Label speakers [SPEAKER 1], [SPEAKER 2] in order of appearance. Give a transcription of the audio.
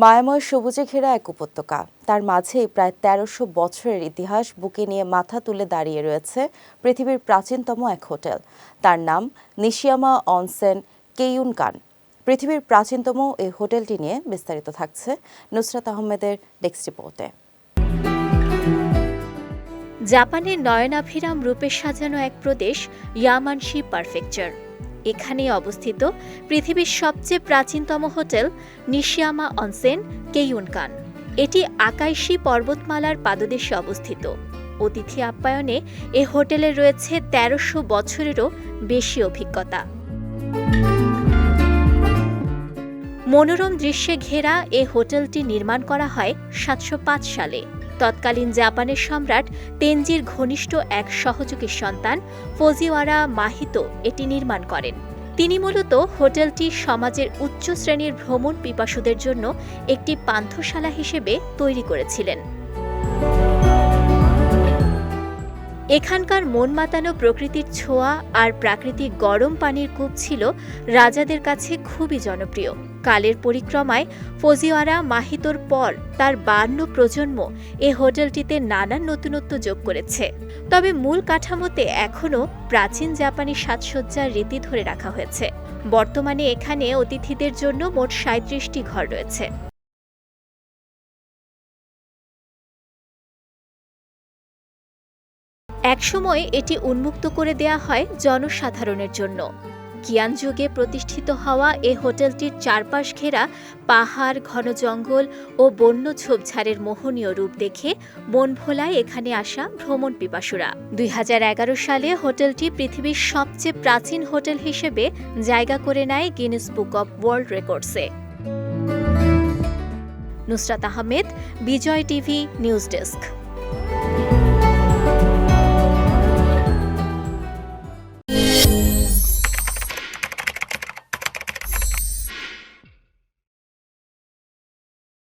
[SPEAKER 1] মায়াময় সবুজে ঘেরা এক উপত্যকা, তার মাঝেই প্রায় ১৩০০ বছরের ইতিহাস বুকে নিয়ে মাথা তুলে দাঁড়িয়ে রয়েছে পৃথিবীর প্রাচীনতম এক হোটেল। তার নাম নিশিয়ামা অনসেন কেইউনকান। পৃথিবীর প্রাচীনতম এই হোটেলটি নিয়ে বিস্তারিত থাকছে নুসরাত আহমেদের ডেস্ক রিপোর্টে।
[SPEAKER 2] জাপানের নয়নাভিরাম রূপে সাজানো এক প্রদেশ ইয়ামানশি প্রেফেকচার। এখানেই অবস্থিত পৃথিবীর সবচেয়ে প্রাচীনতম হোটেল নিশিয়ামা অনসেন কেইউনকান। এটি আকাইশি পর্বতমালার পাদদেশে অবস্থিত। অতিথি আপ্যায়নে এ হোটেলে রয়েছে ১৩০০ বছরেরও বেশি অভিজ্ঞতা। মনোরম দৃশ্যে ঘেরা এ হোটেলটি নির্মাণ করা হয় ৭০৫ সালে। তৎকালীন জাপানের সম্রাট তেনজির ঘনিষ্ঠ এক সহযোগীর সন্তান ফুজিওয়ারা মাহিতো এটি নির্মাণ করেন। তিনি মূলত হোটেলটি সমাজের উচ্চ শ্রেণীর ভ্রমণ পিপাসুদের জন্য একটি পান্থশালা হিসেবে তৈরি করেছিলেন। এখানকার মন মাতানো প্রকৃতির ছোঁয়া আর প্রাকৃতিক গরম পানির কূপ ছিল রাজাদের কাছে খুবই জনপ্রিয়। কালের পরিক্রমায় ফুজিওয়ারা মাহিতোর পর তার ৫২ প্রজন্ম এ হোটেলটিতে নানান নতুনত্ব যোগ করেছে। তবে মূল কাঠামোতে এখনও প্রাচীন জাপানি সাজসজ্জার রীতি ধরে রাখা হয়েছে। বর্তমানে এখানে অতিথিদের জন্য মোট ৩৭টি ঘর রয়েছে। একসময় এটি উন্মুক্ত করে দেয়া হয় জনসাধারণের জন্য। কিয়ান যুগে প্রতিষ্ঠিত হওয়া এ হোটেলটির চারপাশ ঘেরা পাহাড়, ঘন জঙ্গল ও বন্য ঝোপঝাড়ের মোহনীয় রূপ দেখে মন ভোলায় এখানে আসা ভ্রমণ পিপাসুরা। ২০১১ সালে হোটেলটি পৃথিবীর সবচেয়ে প্রাচীন হোটেল হিসেবে জায়গা করে নেয় গিনেস বুক অব ওয়ার্ল্ড রেকর্ডসে। Nusrat Ahmed, Bijoy TV news desk.